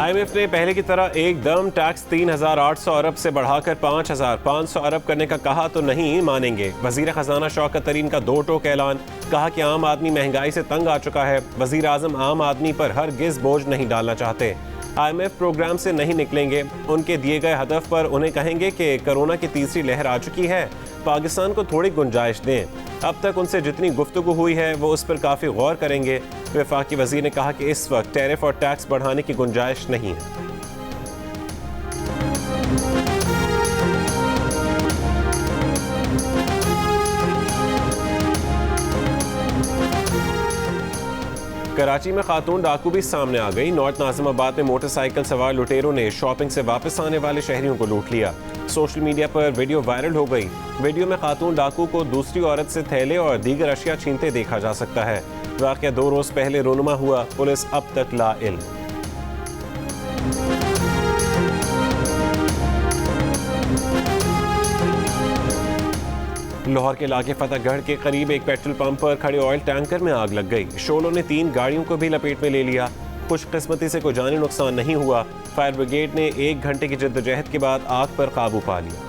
IMF ने पहले की तरह एकदम टैक्स 3,800 अरब से बढ़ाकर 5,500 अरब करने का कहा तो नहीं मानेंगे। वजीर खजाना शौकत तरीन का दो टोक ऐलान, कहा कि आम आदमी महंगाई से तंग आ चुका है। वजीर आजम आम आदमी पर हरगिज बोझ नहीं डालना चाहते। IMF प्रोग्राम से नहीं निकलेंगे। उनके दिए गए हदफ पर उन्हें कहेंगे कि कोरोना की तीसरी लहर आ चुकी है, पाकिस्तान को थोड़ी गुंजाइश दें। अब तक उनसे जितनी गुफ्तगू हुई है वो उस पर काफ़ी गौर करेंगे। वफाकी वजीर ने कहा कि इस वक्त टैरिफ और टैक्स बढ़ाने की गुंजाइश नहीं है। कराची में खातून डाकू भी सामने आ गई। नॉर्थ नाजिमाबाद में मोटरसाइकिल सवार लुटेरों ने शॉपिंग से वापस आने वाले शहरियों को लूट लिया। सोशल मीडिया पर वीडियो वायरल हो गई। वीडियो में खातून डाकू को दूसरी औरत से थैले और दीगर अशिया छीनते देखा जा सकता है। वाक़या 2 रोज पहले रोनुमा हुआ। पुलिस अब तक लाइल्म। लाहौर के इलाके फतेहगढ़ के करीब एक पेट्रोल पंप पर खड़े ऑयल टैंकर में आग लग गई। शोलों ने 3 गाड़ियों को भी लपेट में ले लिया। खुशकिस्मती से कोई जानी नुकसान नहीं हुआ। फायर ब्रिगेड ने 1 घंटे की जद्दोजहद के बाद आग पर काबू पा लिया।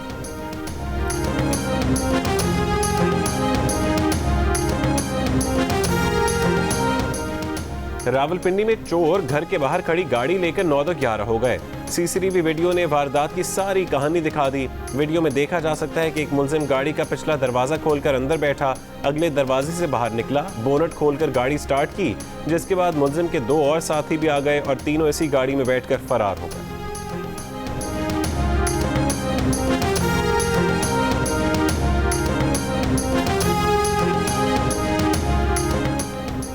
रावलपिंडी में चोर घर के बाहर खड़ी गाड़ी लेकर 9-11 हो गए। CCTV वीडियो ने वारदात की सारी कहानी दिखा दी। वीडियो में देखा जा सकता है कि एक मुलजिम गाड़ी का पिछला दरवाजा खोलकर अंदर बैठा, अगले दरवाजे से बाहर निकला, बोनट खोलकर गाड़ी स्टार्ट की, जिसके बाद मुलजिम के 2 और साथी भी आ गए और तीनों इसी गाड़ी में बैठकर फरार हो गए।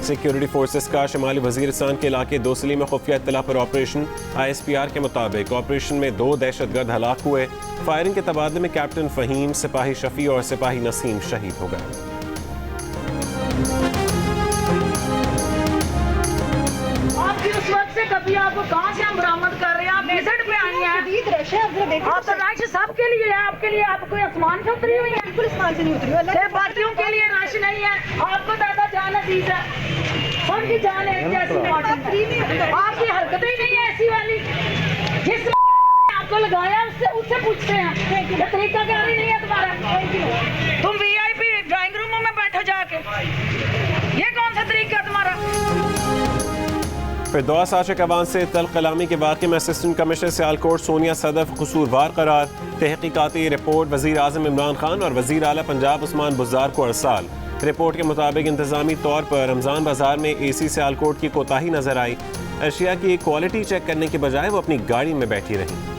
सिक्योरिटी फोर्सेस का शुमाली वजीरिस्तान के इलाके दोसली में खुफिया इत्तला पर ऑपरेशन। ISPR के मुताबिक ऑपरेशन में 2 दहशतगर्द हलाक हुए। फायरिंग के तबादले में कैप्टन फहीम, सिपाही शफी और सिपाही नसीम शहीद हो गए। आपकी उस वक्त से कभी आपको कहाँ से हम बरामद कर रहे हैं? आप विजिट पे आई हैं। आप तो राश सबके लिए है, आपके लिए आप कोई आसमान से उतरी हुई है? बिल्कुल आसमान से नहीं उतरी हुई। बाकियों के लिए राश नहीं है, आपको दादा जान अजीज है, सबकी जान है जैसी। आपकी हरकतें ही नहीं है ऐसी वाली। जिस आपको लगाया उससे पूछते हैं ये तरीका क्या नहीं है तुम्हारा? तुम VIP ड्राइंग रूमों में बैठो जाके, ये कौन सा तरीका तुम्हारा? फिरदौस आशिक अवान से तल्ख कलामी के वाक़े में असिस्टेंट कमिश्नर सियालकोट सोनिया सदफ कसूरवार करार। तहकीकाती रिपोर्ट वज़ीर आज़म इमरान खान और वज़ीर आला पंजाब उस्मान बुज़दार को अरसाल। रिपोर्ट के मुताबिक इंतज़ामी तौर पर रमज़ान बाजार में AC सियालकोट की कोताही नजर आई। अशिया की क्वालिटी चेक करने के बजाय वो अपनी गाड़ी में बैठी रही।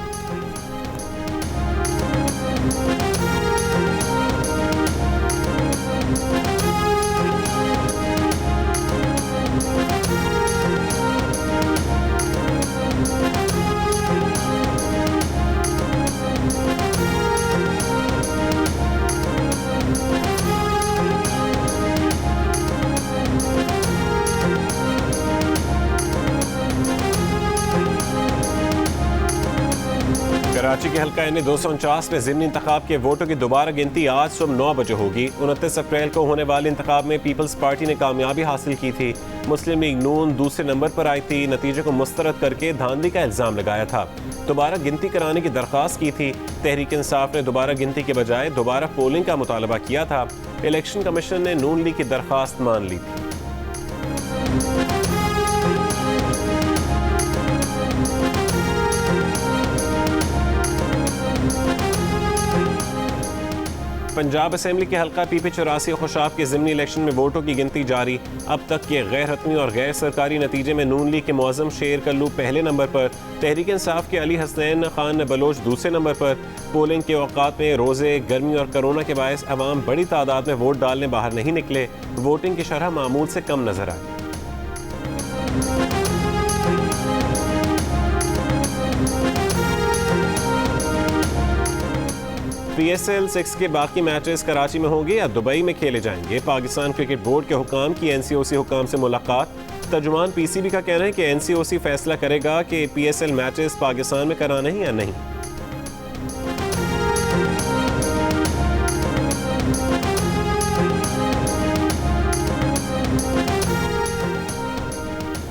कराची के हल्का N 249 में ज़िमनी इंतखाब के वोटों की दोबारा गिनती आज सुबह 9 बजे होगी। 29 अप्रैल को होने वाले इंतखाब में पीपल्स पार्टी ने कामयाबी हासिल की थी। मुस्लिम लीग नून दूसरे नंबर पर आई थी। नतीजे को मुस्तरद करके धांधली का इल्ज़ाम लगाया था। दोबारा गिनती कराने की दरख्वास्त की थी। तहरीक इंसाफ ने दोबारा गिनती के बजाय दोबारा पोलिंग का मुतालबा किया था। इलेक्शन कमीशन ने नून लीग की दरख्वास्त मान ली थी। पंजाब असेंबली के हल्का PP-84 खुशाब के ज़िमनी इलेक्शन में वोटों की गिनती जारी। अब तक के गैर हतमी और गैर सरकारी नतीजे में नून लीग के मौज़म शेर कल्लू पहले नंबर पर, तहरीक इंसाफ के अली हसनैन खान बलोच दूसरे नंबर पर। पोलिंग के औकात में रोज़े, गर्मी और कोरोना के बायस अवाम बड़ी तादाद में वोट डालने बाहर नहीं निकले। वोटिंग की शरह मामूल से कम नजर आई। PSL 6 के बाकी मैचेस कराची में होंगे या दुबई में खेले जाएंगे। पाकिस्तान क्रिकेट बोर्ड के हुकाम की NCOC हुकाम से मुलाकात। तर्जुमान PCB का कहना है कि NCOC फैसला करेगा कि PSL मैचेस पाकिस्तान में कराने हैं या नहीं।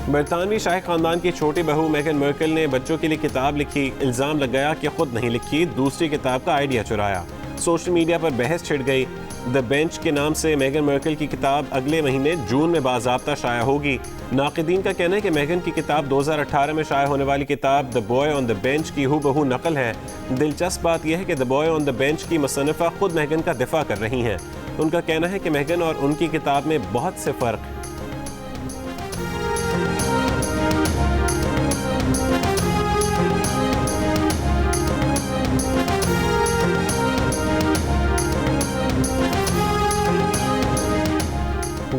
बरतानवी शाही खानदान की छोटी बहू मेगन मर्कल ने बच्चों के लिए किताब लिखी, इल्ज़ाम लगाया कि खुद नहीं लिखी, दूसरी किताब का आइडिया चुराया। सोशल मीडिया पर बहस छिड़ गई। द बेंच के नाम से मेगन मर्कल की किताब अगले महीने जून में बाज़ाब्ता शाया होगी। नाक़िदीन का कहना है कि मेगन की किताब 2018 में शाया होने वाली किताब the boy on the bench की हूबहू नकल है। दिलचस्प बात यह है कि the boy on the bench की मुसन्निफ़ा खुद मेगन का दिफा कर रही हैं। उनका कहना है कि मेगन और उनकी किताब में बहुत से फ़र्क है।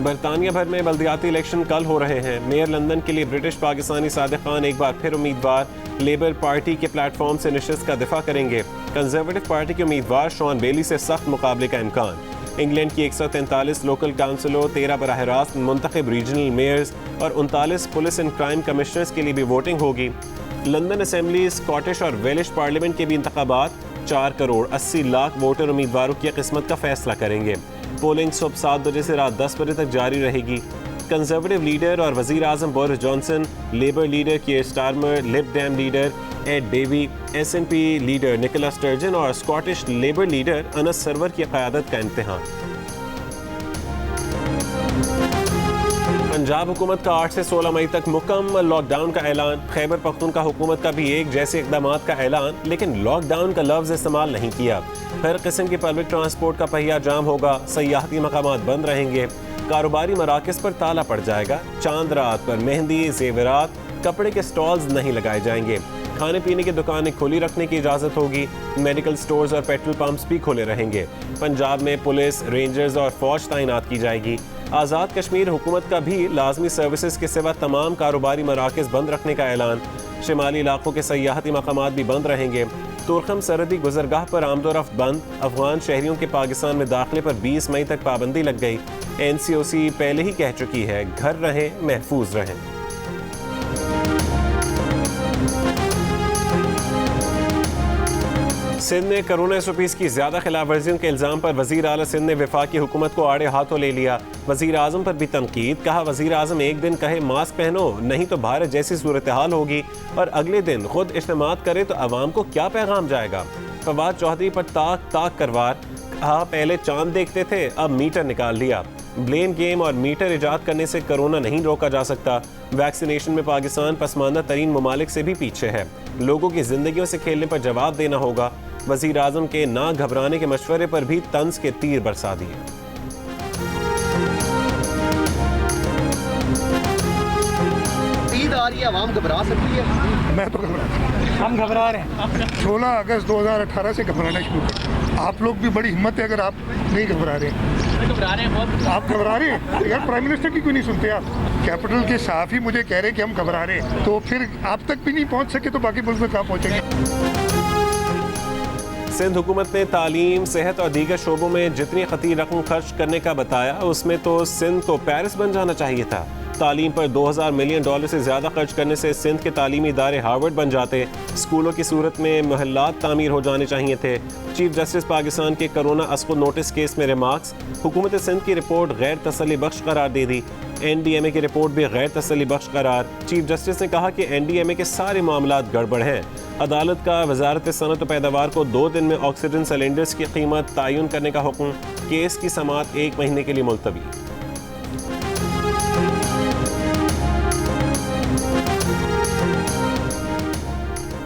बरतानिया भर में बल्दियाती इलेक्शन कल हो रहे हैं। मेयर लंदन के लिए ब्रिटिश पाकिस्तानी सादिक खान एक बार फिर उम्मीदवार। लेबर पार्टी के प्लेटफॉर्म से नशिस्त का दिफा करेंगे। कंजर्वेटिव पार्टी के उम्मीदवार शॉन बेली से सख्त मुकाबले का इम्कान। इंग्लैंड की 143 लोकल काउंसिलों, 13 बराह रास्त मुंतखब रीजनल मेयर्स और 39 पुलिस एंड क्राइम कमिश्नर्स के लिए भी वोटिंग होगी। लंदन असेंबली, स्कॉटिश और वेलिश पार्लियामेंट के भी इंतखाबात। 4 करोड़ 80 लाख वोटर उम्मीदवारों की किस्मत का फैसला करेंगे। पोलिंग सुबह 7 बजे से रात 10 बजे तक जारी रहेगी। कंजर्वेटिव लीडर और वजीर आजम Boris Johnson, Labour leader Keir Starmer, Lib Dem leader Ed Davey, SNP leader Nicola Sturgeon और Scottish Labour leader Anas Sarwar की क़यादत का इम्तिहान। पंजाब हुकूमत का 8 से 16 मई तक मुकम्मल लॉकडाउन का ऐलान। खैबर पख्तूनख्वा हुकूमत का भी एक जैसे इकदाम का ऐलान, लेकिन लॉकडाउन का लफ्ज़ इस्तेमाल नहीं किया। हर किस्म की पब्लिक ट्रांसपोर्ट का पहिया जाम होगा, सयाहती मकामात बंद रहेंगे, कारोबारी मराकज़ पर ताला पड़ जाएगा। चांद रात पर मेहंदी, जेवरात, कपड़े के स्टॉल्स नहीं लगाए जाएंगे। खाने पीने की दुकानें खुली रखने की इजाज़त होगी। मेडिकल स्टोर्स और पेट्रोल पंप्स भी खुले रहेंगे। पंजाब में पुलिस, रेंजर्स और फौज तैनात की जाएगी। आज़ाद कश्मीर हुकूमत का भी लाजमी सर्विसेज के सिवा तमाम कारोबारी मराकज़ बंद रखने का ऐलान। शिमाली इलाकों के सयाहती मकामात भी बंद रहेंगे। तुरखम सरहदी गुजरगाह पर आमदोरफ्त बंद। अफगान शहरियों के पाकिस्तान में दाखिले पर 20 मई तक पाबंदी लग गई। NCOC पहले ही कह चुकी है, घर रहें, महफूज रहें। सिंध में कोरोना SOPs की ज्यादा खिलाफ वर्जियों के इल्जाम पर वजीर आला सिंध ने वफाकी हुकूमत को आड़े हाथों ले लिया। वजीर आजम पर भी तनकीद। कहा, वजीर आजम एक दिन कहे मास्क पहनो, नहीं तो भारत जैसी सूरत हाल होगी, और अगले दिन खुद इज्तिमात करे तो अवाम को क्या पैगाम जाएगा। फवाद चौधरी पर ताक ताक करवार। कहा, पहले चांद देखते थे, अब मीटर निकाल लिया। ब्लेम गेम और मीटर इजाद करने से कोरोना नहीं रोका जा सकता। वैक्सीनेशन में पाकिस्तान पसमानदा तरीन ममालिक से भी पीछे है। लोगों की जिंदगियों से खेलने पर जवाब देना होगा। वजीर आजम के ना घबराने के मशवरे पर भी तंज के तीर बरसा दिए। ईद आ रही है, आवाम घबरा सकती है। मैं तो हम घबरा रहे हैं। 16 अगस्त 2018 से घबराना शुरू कर। आप लोग भी बड़ी हिम्मत है अगर आप नहीं घबरा रहे हैं। घबरा रहे हैं बहुत। आप घबरा रहे हैं यार, प्राइम मिनिस्टर की क्यों नहीं सुनते आप? कैपिटल के साफ ही मुझे कह रहे हैं कि हम घबरा रहे हैं, तो फिर आप तक भी नहीं पहुंच सके तो बाकी मुल्क में कहाँ पहुंचेंगे? सिंध हुकूमत ने तालीम, सेहत और दीगर शोबों में जितनी खती रकम खर्च करने का बताया, उसमें तो सिंध को पेरिस बन जाना चाहिए था। तालीम पर $2000 मिलियन से ज़्यादा खर्च करने से सिंध के तालीमी इदारे हार्वर्ड बन जाते। स्कूलों की सूरत में महल्लात तामीर हो जाने चाहिए थे। चीफ जस्टिस पाकिस्तान के कोरोना अस्को नोटिस केस में रिमार्क्स। हुकूमत सिंध की रिपोर्ट गैर तसल्ली बख्श करार दे दी। NDMA की रिपोर्ट भी गैर तसल्ली बख्श करार। चीफ जस्टिस ने कहा कि NDMA के सारे मामलात गड़बड़ हैं। अदालत का वजारत सनत व पैदावार को 2 दिन में ऑक्सीजन सिलेंडर्स की कीमत तयन करने का हुक्म। केस की समाअत 1 महीने के लिए मुलतवी।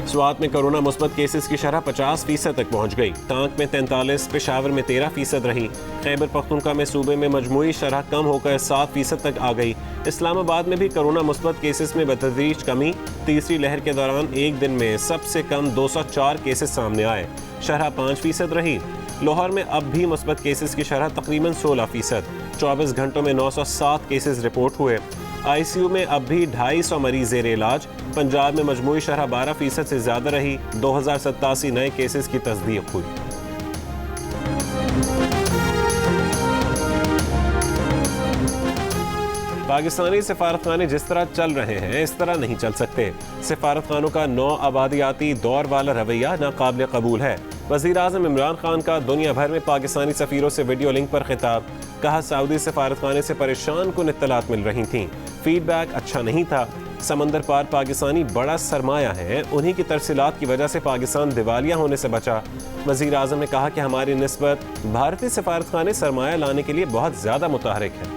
स्वात में कोरोना मुस्बत केसेस की शरह 50% तक पहुँच गई। टांक में 43, पेशावर में 13% रही। खैबर पख्तूनख्वा में सूबे में मजमूई शरह कम होकर 7% तक आ गई। इस्लामाबाद में भी कोरोना मुस्बत केसेस में बतदरीज कमी। तीसरी लहर के दौरान एक दिन में सबसे कम 204 केसेस सामने आए, शरह 5% रही। लाहौर में अब भी मुस्बत केसेस की शरह तकरीबन 16%। 24 घंटों में 907 केसेस रिपोर्ट हुए। ICU में अब भी 250 मरीज ज़ेर इलाज। पंजाब में मजमूई शरह 12% से ज़्यादा रही। 2087 नए केसेस की तस्दीक हुई। पाकिस्तानी सिफारतखाने जिस तरह चल रहे हैं इस तरह नहीं चल सकते। सिफारतखानों का नौ आबादियाती दौर वाला रवैया नाकाबिल कबूल है। वज़ीर आज़म इमरान खान का दुनिया भर में पाकिस्तानी सफ़ीरों से वीडियो लिंक पर खिताब। कहा, सऊदी सिफारतखाने से परेशान कुन इत्तलात मिल रही थीं। फीडबैक अच्छा नहीं था। समंदर पार पाकिस्तानी बड़ा सरमाया है, उन्हीं की तरसीलात की वजह से पाकिस्तान दिवालिया होने से बचा। वज़ीर आज़म ने कहा कि हमारी निस्बत भारतीय सफारतखाने सरमाया लाने के लिए बहुत ज़्यादा मुतहरिक है।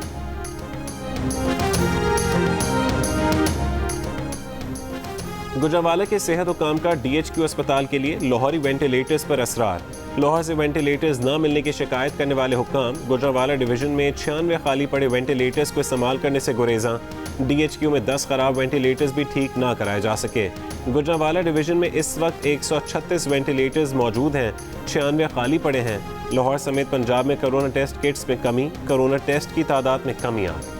गुजरांवाला के सेहत और कामकाज DHQ अस्पताल के लिए लाहौरी वेंटिलेटर्स पर असरार। लाहौर से वेंटिलेटर्स न मिलने की शिकायत करने वाले हुक्काम गुजरांवाला डिवीजन में 96 खाली पड़े वेंटिलेटर्स को इस्तेमाल करने से गुरेजा। DHQ में 10 खराब वेंटिलेटर्स भी ठीक ना कराए जा सके। गुजरांवाला डिवीजन में इस वक्त 136 वेंटिलेटर्स मौजूद हैं, 96 खाली पड़े हैं। लाहौर समेत पंजाब में कोरोना टेस्ट किट्स में कमी, कोरोना टेस्ट की तादाद में कमी आ गई।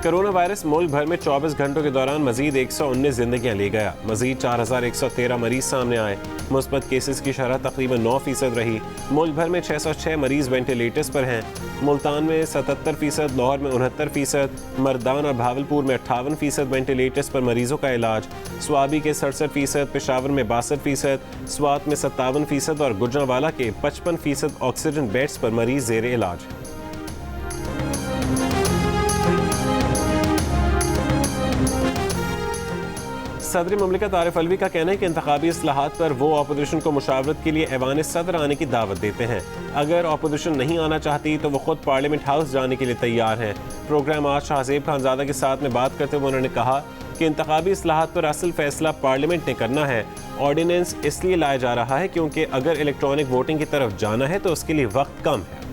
कोरोना वायरस मुल्क भर में 24 घंटों के दौरान मजीद 119 जिंदगियां ले गया। मजीद 4113 मरीज सामने आए। मुस्बत केसेस की शरह तकरीबन 9% रही। मुल्क भर में 606 मरीज वेंटिलेटर्स पर हैं। मुल्तान में 77%, लाहौर में 69%, मर्दान और भावलपुर में 58% वेंटिलेटर्स पर मरीजों का इलाज। स्वाबी के 67%, पेशावर में 62%, स्वात में 57% और गुजरांवाला के 55% ऑक्सीजन बेड्स पर मरीज जेर इलाज। सदर मुमलिकत आरिफ अलवी का कहना है कि इंतखाबी इस्लाहात पर वो अपोजिशन को मुशावरत के लिए ऐवान सदर आने की दावत देते हैं। अगर अपोजिशन नहीं आना चाहती तो वो खुद पार्लियामेंट हाउस जाने के लिए तैयार हैं। प्रोग्राम आज शाहजेब खानजादा के साथ में बात करते हुए उन्होंने कहा कि इंतखाबी इस्लाहात पर असल फैसला पार्लियामेंट ने करना है। ऑर्डिनेंस इसलिए लाया जा रहा है क्योंकि अगर इलेक्ट्रॉनिक वोटिंग की तरफ जाना है तो उसके लिए वक्त कम है।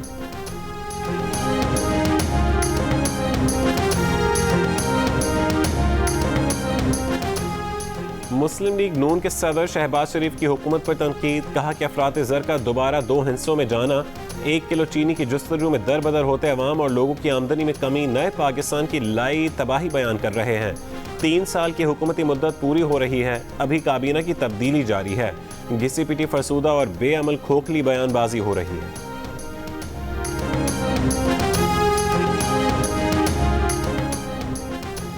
मुस्लिम लीग नून के सदर शहबाज शरीफ की हुकूमत पर तनकीद। कहा कि अफरात ज़र का दोबारा 2 हिस्सों में जाना, 1 किलो चीनी की जुस्तजू में दर बदर होते अवाम और लोगों की आमदनी में कमी नए पाकिस्तान की लाई तबाही बयान कर रहे हैं। 3 साल की हुकूमती मुद्दत पूरी हो रही है, अभी काबीना की तब्दीली जारी है। घिसी पिटी फरसूदा और बेअमल खोखली बयानबाजी हो रही है।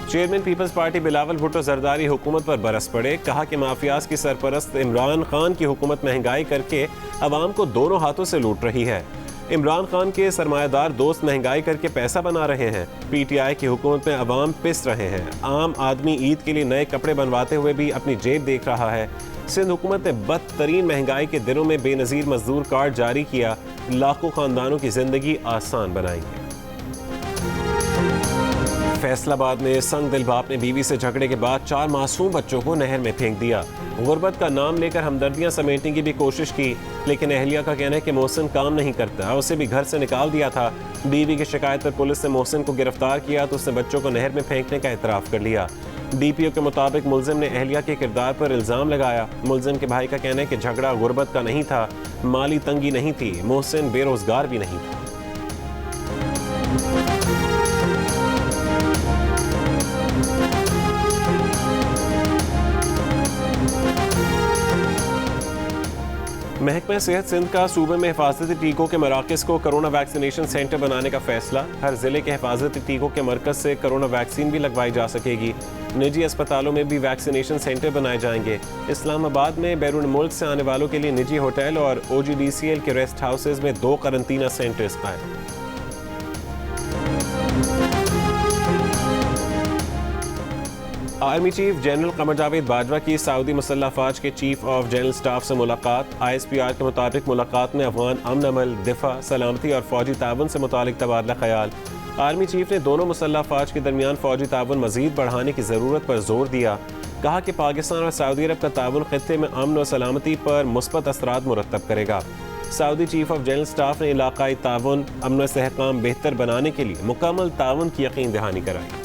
Chairman Peoples Party Bilawal Bhutto Zardari हुकूमत पर बरस पड़े। कहा कि माफियाज की सरपरस्त इमरान खान की हुकूमत महंगाई करके अवाम को दोनों हाथों से लूट रही है। इमरान खान के सरमायादार दोस्त महंगाई करके पैसा बना रहे हैं। PTI की हुकूमत में अवाम पिस रहे हैं। आम आदमी ईद के लिए नए कपड़े बनवाते हुए भी अपनी जेब देख रहा है। सिंध हुकूमत ने बदतरीन महंगाई के दिनों में बेनजीर मजदूर कार्ड जारी किया। लाखों खानदानों की जिंदगी आसान बनाएंगे। फैसलाबाद में संग दिल बाप ने बीवी से झगड़े के बाद 4 मासूम बच्चों को नहर में फेंक दिया। गुर्बत का नाम लेकर हमदर्दियां समेटने की भी कोशिश की, लेकिन अहलिया का कहना है कि मोहसिन काम नहीं करता, उसे भी घर से निकाल दिया था। बीवी की शिकायत पर पुलिस ने मोहसिन को गिरफ्तार किया तो उसने बच्चों को नहर में फेंकने का एतराफ़ कर लिया। DPO के मुताबिक मुलजिम ने अहलिया के किरदार पर इल्ज़ाम लगाया। मुलजिम के भाई का कहना है कि झगड़ा गुर्बत का नहीं था, माली तंगी नहीं थी, मोहसिन बेरोजगार भी नहीं था। महकमा सेहत सिंध का सूबे में हिफाजती टीकों के मराकज़ को कोरोना वैक्सीनेशन सेंटर बनाने का फैसला। हर जिले के हिफाजती टीकों के मरकज़ से कोरोना वैक्सीन भी लगवाई जा सकेगी। निजी अस्पतालों में भी वैक्सीनेशन सेंटर बनाए जाएंगे। इस्लामाबाद में बैरून मुल्क से आने वालों के लिए निजी होटल और OGDCL के रेस्ट हाउसेज में 2 करंतना सेंटर्स कायम। Army chief general Qamar Javed Bajwa की सऊदी मुसल्लह अफवाज के चीफ ऑफ जनरल स्टाफ से मुलाकात। ISPR के मुताबिक मुलाकात में अफगान अमन अमल, दिफा, सलामती और फौजी ताउन से मुतालिक तबादला ख्याल। आर्मी चीफ ने दोनों मुसल्लह अफवाज के दरमियान फौजी ताउन मजीद बढ़ाने की ज़रूरत पर जोर दिया। कहा कि पाकिस्तान और सऊदी अरब का ताउन खित्ते में अमन और सलामती पर मुस्बत असरात मुरतब करेगा। Saudi chief of general staff ने इलाकाई ताउन, अमन और इस्तेहकाम बेहतर बनाने के लिए मुकम्मल ताउन की यकीन दहानी कराई।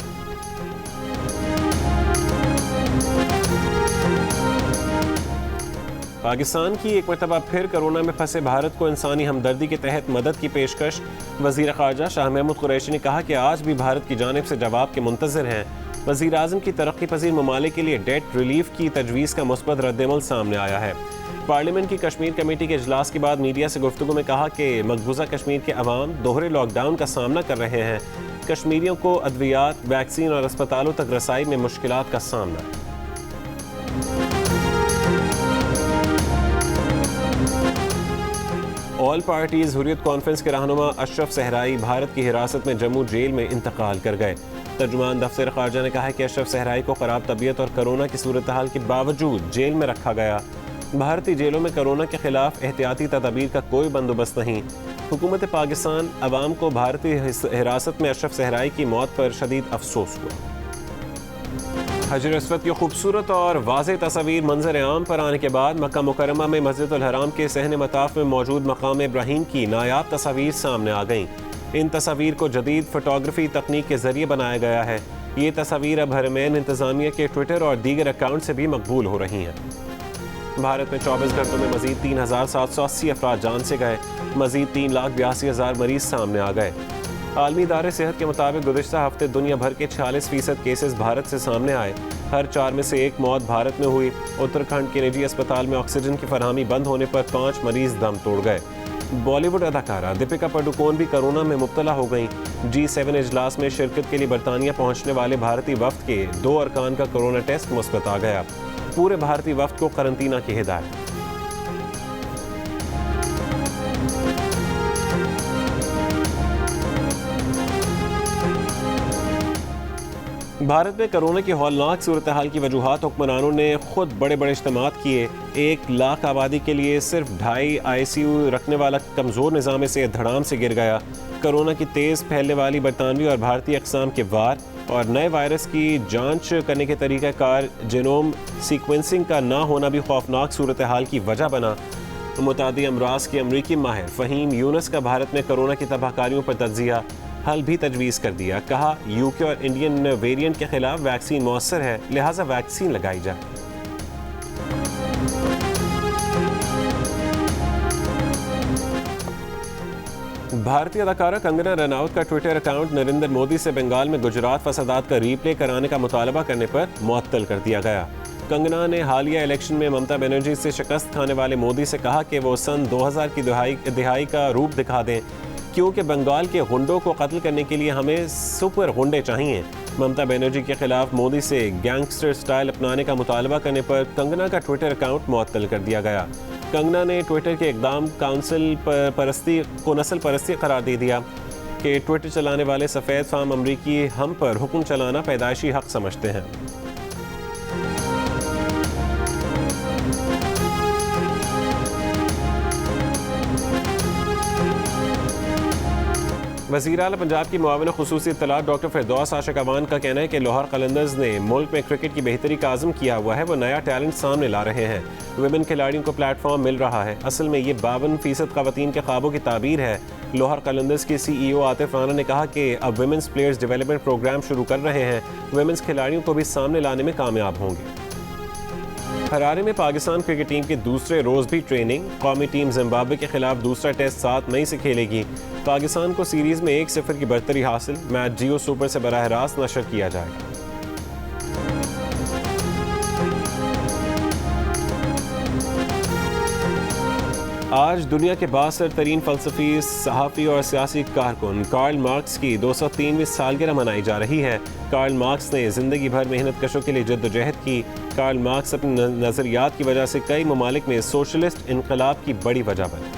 पाकिस्तान की एक मरतबा फिर कोरोना में फंसे भारत को इंसानी हमदर्दी के तहत मदद की पेशकश। वज़ीर ख़ारजा शाह महमूद कुरैशी ने कहा कि आज भी भारत की जानिब से जवाब के मुंतज़िर हैं। वज़ीर आज़म की तरक्की पजीर ममालिक के लिए डेट रिलीफ की तजवीज़ का मुस्बत रद्दअमल सामने आया है। पार्लियामेंट की कश्मीर कमेटी के इजलास के बाद मीडिया से गुफ्तगू में कहा कि मकबूजा कश्मीर के अवाम दोहरे लॉकडाउन का सामना कर रहे हैं। कश्मीरियों को अद्वियात, वैक्सीन और अस्पतालों तक रसाई में मुश्किलात का सामना है। ऑल पार्टीज हुर्रियत कॉन्फ्रेंस के रहनुमा अशरफ सहराई भारत की हिरासत में जम्मू जेल में इंतकाल कर गए। तर्जुमान दफ्तर खारजा ने कहा है कि अशरफ सहराई को खराब तबीयत और कोरोना की सूरत हाल के बावजूद जेल में रखा गया। भारतीय जेलों में कोरोना के खिलाफ एहतियाती तदाबीर का कोई बंदोबस्त नहीं। हुकूमत पाकिस्तान अवाम को भारतीय हिरासत में अशरफ सहराई की मौत पर शदीद अफसोस हुआ। हजर अस्वद की खूबसूरत और वाज़ेह तस्वीर मंजर आम पर आने के बाद मक्का मुकरमा में मस्जिदुल हराम के सहन मताफ में मौजूद मकाम इब्राहीम की नायाब तस्वीर सामने आ गईं। इन तस्वीर को जदीद फोटोग्राफी तकनीक के जरिए बनाया गया है। ये तस्वीर अब हरमैन इंतज़ामिया के ट्विटर और दीगर अकाउंट से भी मकबूल हो रही हैं। भारत में 24 घंटों में मजीद 3,780 अफराद जान से गए। मजीद 3,82,000 मरीज सामने आ गए। आलमी इदारे सेहत के मुताबिक गुज़िश्ता हफ्ते दुनिया भर के 46% केसेस भारत से सामने आए। हर 4 में से 1 मौत भारत में हुई। उत्तराखंड के निजी अस्पताल में ऑक्सीजन की फरहमी बंद होने पर 5 मरीज दम तोड़ गए। बॉलीवुड अदाकारा दीपिका पादुकोण भी कोरोना में मुब्तला हो गईं। G7 इजलास में शिरकत के लिए बरतानिया पहुंचने वाले भारतीय वफ्द के 2 अरकान का कोरोना टेस्ट मुस्बत आ गया। पूरे भारतीय वफ्द को करंतना की हिदायत। भारत में कोरोना की हौलनाक सूरत हाल की वजूहात हुक्मरानों ने खुद बड़े बड़े इज्तिमात किए। 1 लाख आबादी के लिए सिर्फ 2.5 ICU रखने वाला कमज़ोर निज़ाम से धड़ाम से गिर गया। कोरोना की तेज़ फैलने वाली बरतानवी और भारतीय अक़साम के वार और नए वायरस की जांच करने के तरीक़ाकार जीनोम सीक्वेंसिंग का ना होना भी खौफनाक सूरत हाल की वजह बना। मुतादी अमराज के अमरीकी माहिर फ़हीम यूनुस का भारत में कोरोना की तबाहकारियों पर तज्ज़िया हल भी तजवीज़ कर दिया। कहा यूके और इंडियन वेरिएंट के खिलाफ वैक्सीन मौसर है, लिहाजा वैक्सीन लगाई जाए। भारतीय अदाकारा कंगना रनौत का ट्विटर अकाउंट नरेंद्र मोदी से बंगाल में गुजरात फसादात का रीप्ले कराने का मुतालबा करने पर मुअत्तल कर दिया गया। कंगना ने हालिया इलेक्शन में ममता बनर्जी से शिकस्त खाने वाले मोदी से कहा कि वो सन 2000 की दिहाई का रूप दिखा दें, क्योंकि बंगाल के गुंडों को कत्ल करने के लिए हमें सुपर गुंडे चाहिए। ममता बनर्जी के खिलाफ मोदी से गैंगस्टर स्टाइल अपनाने का मुतालबा करने पर कंगना का ट्विटर अकाउंट मुअत्तल कर दिया गया। कंगना ने ट्विटर के इकदाम काउंसिल परस्ती को नस्ल परस्ती करार दे दिया कि ट्विटर चलाने वाले सफ़ेद फाम अमरीकी हम पर हुक्म चलाना पैदाइशी हक समझते हैं। वज़ीर आला पंजाब की मुआविन खुसूसी इत्तलात डॉक्टर फिरदौस आशिक अवान का कहना है कि लाहौर कलंदर्स ने मुल्क में क्रिकेट की बेहतरी का आज़म किया हुआ है। वो नया टैलेंट सामने ला रहे हैं। विमेन खिलाड़ियों को प्लेटफॉर्म मिल रहा है। असल में ये 52% ख़वातीन के ख्वाबों की ताबीर है। लाहौर कलंदर्स की CEO आतिफ राना ने कहा कि अब विमेंस प्लेयर्स डेवलपमेंट प्रोग्राम शुरू कर रहे हैं। विमेंस खिलाड़ियों को भी सामने लाने में कामयाब होंगे। हरारे में पाकिस्तान क्रिकेट टीम के दूसरे रोज़ भी ट्रेनिंग। कौमी टीम जिम्बाब्वे के खिलाफ दूसरा टेस्ट 7 मई से खेलेगी। पाकिस्तान को सीरीज़ में 1-0 की बढ़तरी हासिल। मैच जियो सुपर से बराह रास्त नशर किया जाएगा। आज दुनिया के बासर तरीन फ़लसफ़ी, सहाफ़ी और सियासी कारकुन कार्ल मार्क्स की 203वीं सालगिरह मनाई जा रही है। कार्ल मार्क्स ने ज़िंदगी भर मेहनत कशों के लिए जद्दोजहद की। कार्ल मार्क्स अपने नज़रियात की वजह से कई ममालिक में सोशलिस्ट इनकलाब की बड़ी वजह बने।